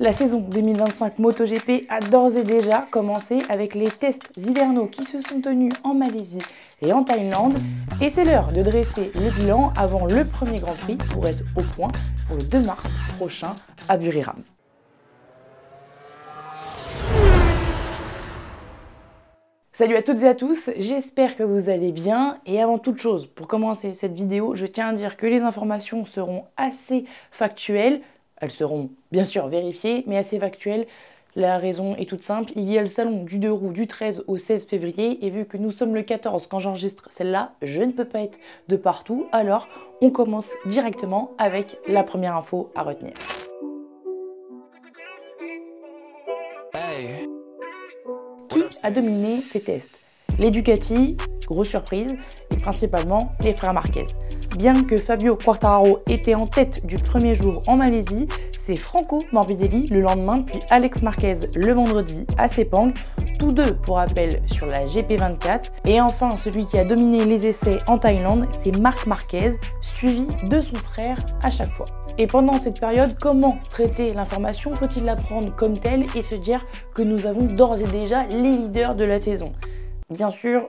La saison 2025 MotoGP a d'ores et déjà commencé avec les tests hivernaux qui se sont tenus en Malaisie et en Thaïlande. Et c'est l'heure de dresser le bilan avant le premier Grand Prix pour être au point pour le 2 mars prochain à Buriram. Salut à toutes et à tous, j'espère que vous allez bien. Et avant toute chose, pour commencer cette vidéo, je tiens à dire que les informations seront assez factuelles. Elles seront bien sûr vérifiées, mais assez factuelles. La raison est toute simple, il y a le salon du 2 roues du 13 au 16 février, et vu que nous sommes le 14 quand j'enregistre celle-là, je ne peux pas être de partout, alors on commence directement avec la première info à retenir. Qui a dominé ces tests? Les Ducati, grosse surprise, et principalement les frères Marquez. Bien que Fabio Quartararo était en tête du premier jour en Malaisie, c'est Franco Morbidelli le lendemain, puis Alex Marquez le vendredi à Sepang, tous deux pour rappel sur la GP24. Et enfin, celui qui a dominé les essais en Thaïlande, c'est Marc Marquez, suivi de son frère à chaque fois. Et pendant cette période, comment traiter l'information? Faut-il la prendre comme telle et se dire que nous avons d'ores et déjà les leaders de la saison? Bien sûr,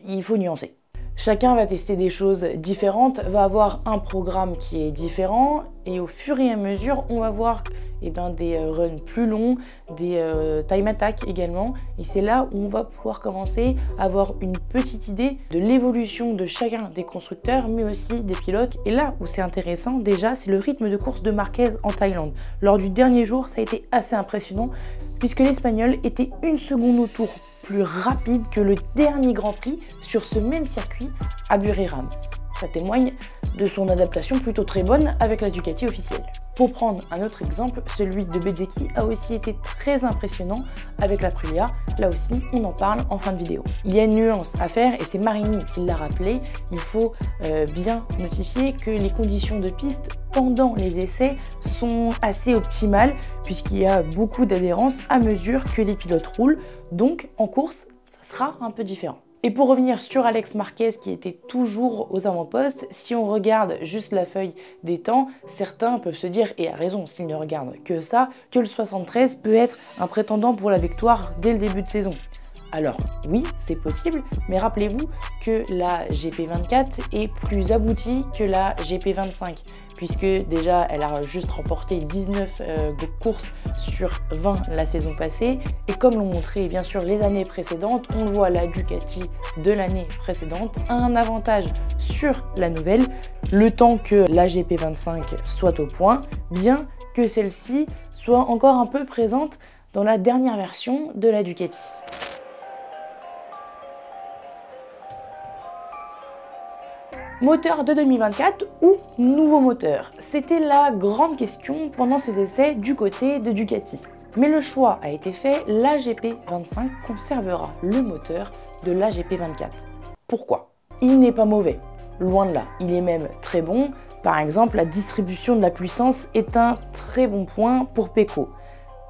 il faut nuancer. Chacun va tester des choses différentes, va avoir un programme qui est différent et au fur et à mesure, on va voir des runs plus longs, des time attack également. Et c'est là où on va pouvoir commencer à avoir une petite idée de l'évolution de chacun des constructeurs, mais aussi des pilotes. Et là où c'est intéressant déjà, c'est le rythme de course de Marquez en Thaïlande. Lors du dernier jour, ça a été assez impressionnant puisque l'Espagnol était 1 seconde au tour plus rapide que le dernier Grand Prix sur ce même circuit à Buriram. Ça témoigne de son adaptation plutôt très bonne avec la Ducati officielle. Pour prendre un autre exemple, celui de Bezzecchi a aussi été très impressionnant avec la Aprilia. Là aussi, on en parle en fin de vidéo. Il y a une nuance à faire et c'est Marini qui l'a rappelé. Il faut bien notifier que les conditions de piste pendant les essais sont assez optimales puisqu'il y a beaucoup d'adhérence à mesure que les pilotes roulent. Donc en course, ça sera un peu différent. Et pour revenir sur Alex Marquez qui était toujours aux avant-postes, si on regarde juste la feuille des temps, certains peuvent se dire, et à raison s'ils ne regardent que ça, que le 73 peut être un prétendant pour la victoire dès le début de saison. Alors oui, c'est possible, mais rappelez-vous que la GP24 est plus aboutie que la GP25, puisque déjà elle a juste remporté 19 courses sur 20 la saison passée, et comme l'ont montré bien sûr les années précédentes, on le voit, la Ducati de l'année précédente a un avantage sur la nouvelle, le temps que la GP25 soit au point, bien que celle-ci soit encore un peu présente dans la dernière version de la Ducati. Moteur de 2024 ou nouveau moteur? C'était la grande question pendant ces essais du côté de Ducati. Mais le choix a été fait, la GP25 conservera le moteur de la GP24. Pourquoi? Il n'est pas mauvais, loin de là, il est même très bon. Par exemple, la distribution de la puissance est un très bon point pour Pecco.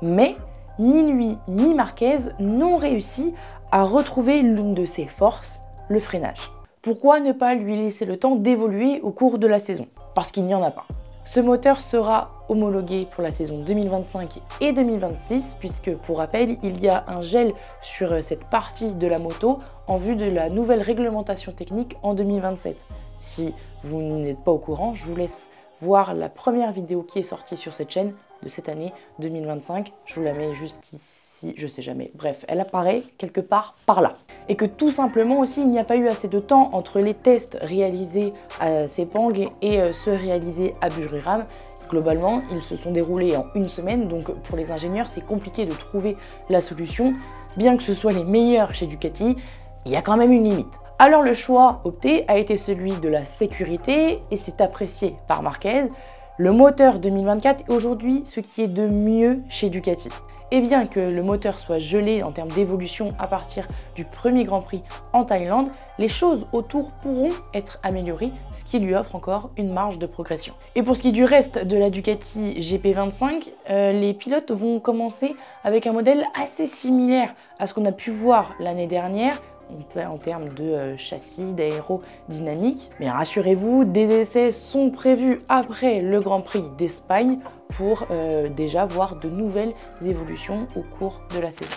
Mais ni lui ni Marquez n'ont réussi à retrouver l'une de ses forces, le freinage. Pourquoi ne pas lui laisser le temps d'évoluer au cours de la saison? Parce qu'il n'y en a pas. Ce moteur sera homologué pour la saison 2025 et 2026, puisque pour rappel, il y a un gel sur cette partie de la moto en vue de la nouvelle réglementation technique en 2027. Si vous n'êtes pas au courant, je vous laisse voir la première vidéo qui est sortie sur cette chaîne de cette année 2025. Je vous la mets juste ici, je sais jamais. Bref, elle apparaît quelque part par là. Et que tout simplement aussi, il n'y a pas eu assez de temps entre les tests réalisés à Sepang et ceux réalisés à Buriram. Globalement, ils se sont déroulés en 1 semaine, donc pour les ingénieurs, c'est compliqué de trouver la solution. Bien que ce soit les meilleurs chez Ducati, il y a quand même une limite. Alors le choix opté a été celui de la sécurité et c'est apprécié par Marquez. Le moteur 2024 est aujourd'hui ce qui est de mieux chez Ducati. Et bien que le moteur soit gelé en termes d'évolution à partir du premier Grand Prix en Thaïlande, les choses autour pourront être améliorées, ce qui lui offre encore une marge de progression. Et pour ce qui est du reste de la Ducati GP25, les pilotes vont commencer avec un modèle assez similaire à ce qu'on a pu voir l'année dernière, en termes de châssis, d'aérodynamique. Mais rassurez-vous, des essais sont prévus après le Grand Prix d'Espagne pour déjà voir de nouvelles évolutions au cours de la saison.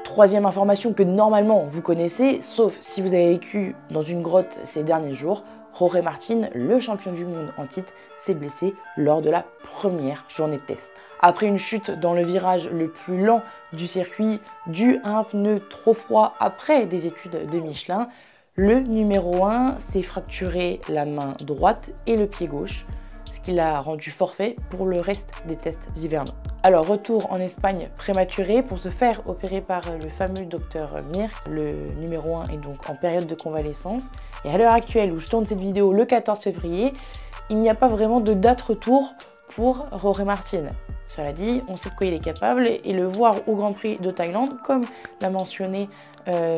Troisième information que normalement vous connaissez, sauf si vous avez vécu dans une grotte ces derniers jours, Jorge Martin, le champion du monde en titre, s'est blessé lors de la première journée de test. Après une chute dans le virage le plus lent du circuit dû à un pneu trop froid après des études de Michelin, le numéro 1 s'est fracturé la main droite et le pied gauche, ce qui l'a rendu forfait pour le reste des tests hivernaux. Alors retour en Espagne prématuré pour se faire opérer par le fameux docteur Mir. Le numéro 1 est donc en période de convalescence et à l'heure actuelle où je tourne cette vidéo le 14 février, il n'y a pas vraiment de date retour pour Jorge Martin. Cela dit, on sait de quoi il est capable et le voir au Grand Prix de Thaïlande, comme l'a mentionné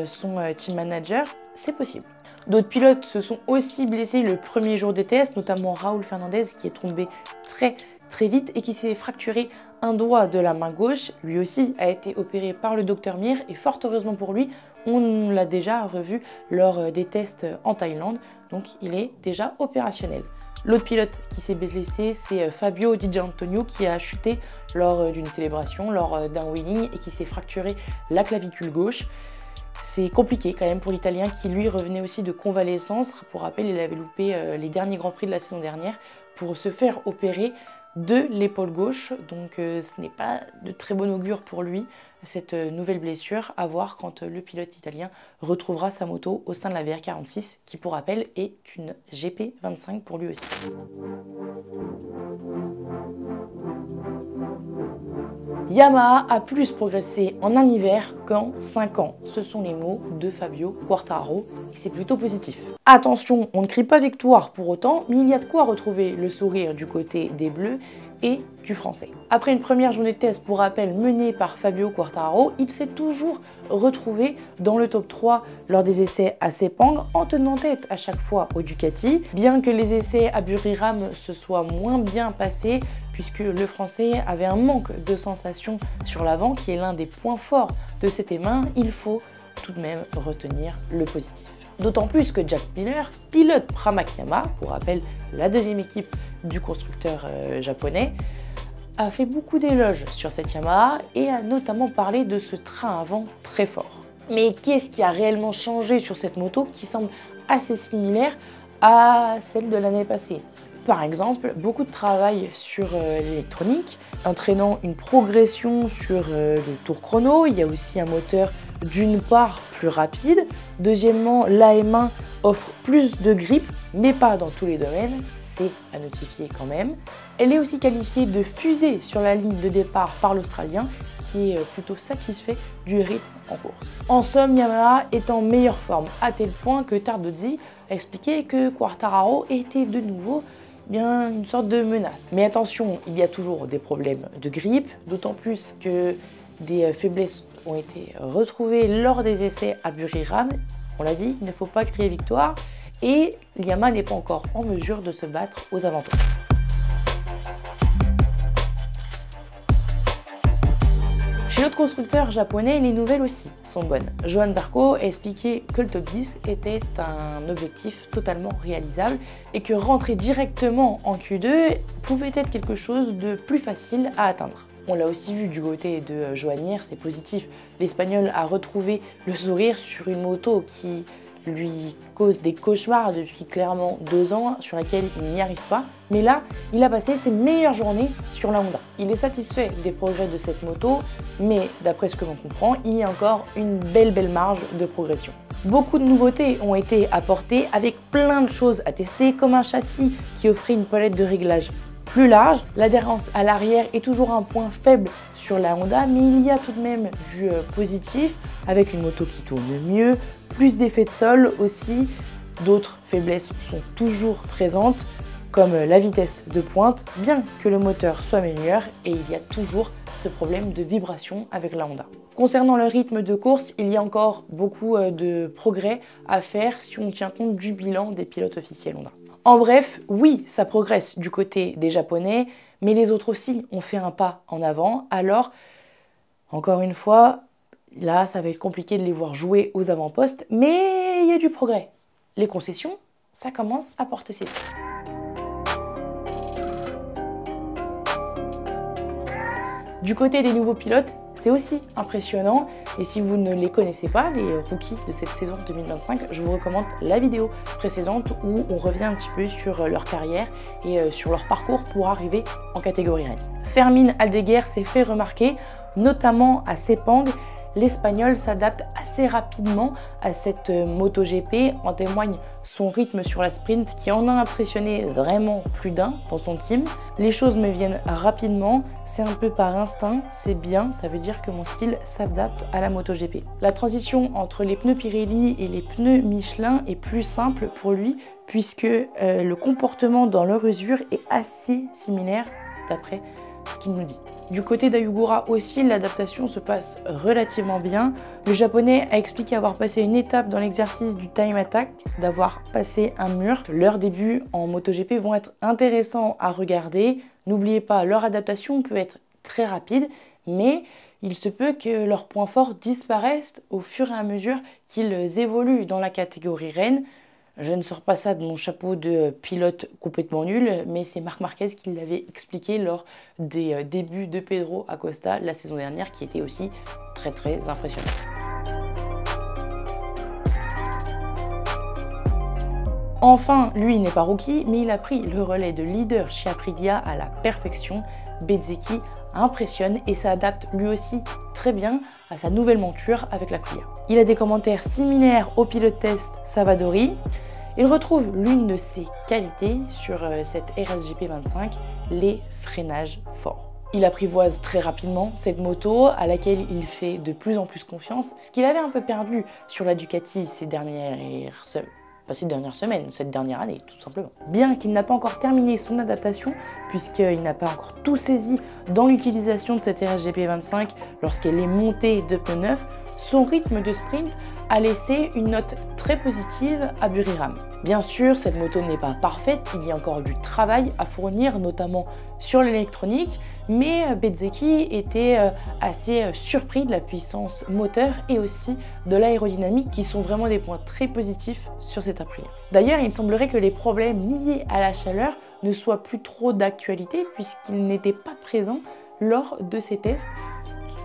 son team manager, c'est possible. D'autres pilotes se sont aussi blessés le premier jour des tests, notamment Raúl Fernandez qui est tombé très vite et qui s'est fracturé un doigt de la main gauche. Lui aussi a été opéré par le docteur Mir et fort heureusement pour lui, on l'a déjà revu lors des tests en Thaïlande, donc il est déjà opérationnel. L'autre pilote qui s'est blessé, c'est Fabio Di Giannantonio qui a chuté lors d'une célébration, lors d'un wheeling et qui s'est fracturé la clavicule gauche. C'est compliqué quand même pour l'Italien qui lui revenait aussi de convalescence. Pour rappel, il avait loupé les derniers Grands Prix de la saison dernière pour se faire opérer de l'épaule gauche. Donc ce n'est pas de très bon augure pour lui, cette nouvelle blessure, à voir quand le pilote italien retrouvera sa moto au sein de la VR46 qui pour rappel est une GP25 pour lui aussi. Yamaha a plus progressé en un hiver qu'en 5 ans. Ce sont les mots de Fabio Quartararo et c'est plutôt positif. Attention, on ne crie pas victoire pour autant, mais il y a de quoi retrouver le sourire du côté des Bleus et du Français. Après une première journée de test pour rappel menée par Fabio Quartararo, il s'est toujours retrouvé dans le top 3 lors des essais à Sepang en tenant tête à chaque fois au Ducati. Bien que les essais à Buriram se soient moins bien passés, puisque le Français avait un manque de sensation sur l'avant qui est l'un des points forts de cet émain, il faut tout de même retenir le positif. D'autant plus que Jack Miller, pilote Pramac Yamaha, pour rappel la deuxième équipe du constructeur japonais, a fait beaucoup d'éloges sur cette Yamaha et a notamment parlé de ce train avant très fort. Mais qu'est-ce qui a réellement changé sur cette moto qui semble assez similaire à celle de l'année passée? Par exemple, beaucoup de travail sur l'électronique, entraînant une progression sur le tour chrono. Il y a aussi un moteur d'une part plus rapide. Deuxièmement, l'AM1 offre plus de grip, mais pas dans tous les domaines. C'est à notifier quand même. Elle est aussi qualifiée de fusée sur la ligne de départ par l'Australien, qui est plutôt satisfait du rythme en course. En somme, Yamaha est en meilleure forme, à tel point que Tardozzi a expliqué que Quartararo était de nouveau bien une sorte de menace. Mais attention, il y a toujours des problèmes de grippe, d'autant plus que des faiblesses ont été retrouvées lors des essais à Buriram. On l'a dit, il ne faut pas crier victoire et Yamaha n'est pas encore en mesure de se battre aux alentours. Chez l'autre constructeur japonais, les nouvelles aussi sont bonnes. Johann Zarco a expliqué que le top 10 était un objectif totalement réalisable et que rentrer directement en Q2 pouvait être quelque chose de plus facile à atteindre. On l'a aussi vu du côté de Joan Mir, c'est positif. L'Espagnol a retrouvé le sourire sur une moto qui lui cause des cauchemars depuis clairement 2 ans, sur laquelle il n'y arrive pas. Mais là, il a passé ses meilleures journées sur la Honda. Il est satisfait des progrès de cette moto, mais d'après ce que l'on comprend, il y a encore une belle marge de progression. Beaucoup de nouveautés ont été apportées avec plein de choses à tester, comme un châssis qui offrait une palette de réglage plus large. L'adhérence à l'arrière est toujours un point faible sur la Honda, mais il y a tout de même du positif, avec une moto qui tourne mieux, plus d'effets de sol aussi. D'autres faiblesses sont toujours présentes, comme la vitesse de pointe, bien que le moteur soit meilleur, et il y a toujours ce problème de vibration avec la Honda. Concernant le rythme de course, il y a encore beaucoup de progrès à faire si on tient compte du bilan des pilotes officiels Honda. En bref, oui, ça progresse du côté des Japonais, mais les autres aussi ont fait un pas en avant. Alors, Encore une fois, là, ça va être compliqué de les voir jouer aux avant-postes, mais il y a du progrès. Les concessions, ça commence à porter ses fruits. Du côté des nouveaux pilotes, c'est aussi impressionnant. Et si vous ne les connaissez pas, les rookies de cette saison 2025, je vous recommande la vidéo précédente où on revient un petit peu sur leur carrière et sur leur parcours pour arriver en catégorie reine. Fermín Aldeguer s'est fait remarquer, notamment à Sepang. L'Espagnol s'adapte assez rapidement à cette MotoGP, en témoigne son rythme sur la sprint qui en a impressionné vraiment plus d'un dans son team. Les choses me viennent rapidement, c'est un peu par instinct, c'est bien, ça veut dire que mon style s'adapte à la MotoGP. La transition entre les pneus Pirelli et les pneus Michelin est plus simple pour lui puisque le comportement dans leur usure est assez similaire d'après ce qu'il nous dit. Du côté d'Ayugura aussi, l'adaptation se passe relativement bien. Le japonais a expliqué avoir passé une étape dans l'exercice du time attack, d'avoir passé un mur. Leurs débuts en MotoGP vont être intéressants à regarder. N'oubliez pas, leur adaptation peut être très rapide, mais il se peut que leurs points forts disparaissent au fur et à mesure qu'ils évoluent dans la catégorie reine. Je ne sors pas ça de mon chapeau de pilote complètement nul, mais c'est Marc Marquez qui l'avait expliqué lors des débuts de Pedro Acosta la saison dernière, qui était aussi très impressionnant. Enfin, lui n'est pas rookie, mais il a pris le relais de leader chez Aprilia à la perfection. Bezzecchi impressionne et s'adapte lui aussi très bien à sa nouvelle monture avec l'Aprilia. Il a des commentaires similaires au pilote test Savadori. Il retrouve l'une de ses qualités sur cette RSGP 25, les freinages forts. Il apprivoise très rapidement cette moto à laquelle il fait de plus en plus confiance, ce qu'il avait un peu perdu sur la Ducati cette dernière semaine, cette dernière année, tout simplement. Bien qu'il n'a pas encore terminé son adaptation, puisqu'il n'a pas encore tout saisi dans l'utilisation de cette RSGP 25 lorsqu'elle est montée de pneus neufs, son rythme de sprint a laissé une note très positive à Buriram. Bien sûr, cette moto n'est pas parfaite, il y a encore du travail à fournir, notamment sur l'électronique, mais Bezzecchi était assez surpris de la puissance moteur et aussi de l'aérodynamique qui sont vraiment des points très positifs sur cette Aprilia. D'ailleurs, il semblerait que les problèmes liés à la chaleur ne soient plus trop d'actualité puisqu'ils n'étaient pas présents lors de ces tests,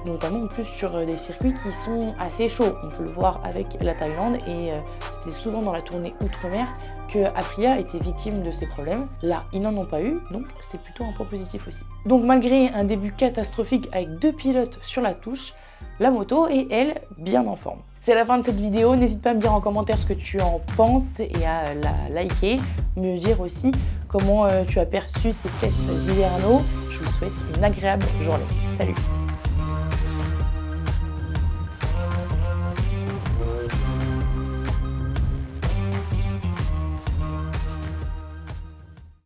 notamment en plus sur des circuits qui sont assez chauds. On peut le voir avec la Thaïlande et c'était souvent dans la tournée Outre-mer que Aprilia était victime de ces problèmes. Là, ils n'en ont pas eu, donc c'est plutôt un point positif aussi. Donc malgré un début catastrophique avec 2 pilotes sur la touche, la moto est, elle, bien en forme. C'est la fin de cette vidéo, n'hésite pas à me dire en commentaire ce que tu en penses et à la liker, me dire aussi comment tu as perçu ces tests hivernaux. Je vous souhaite une agréable journée. Salut!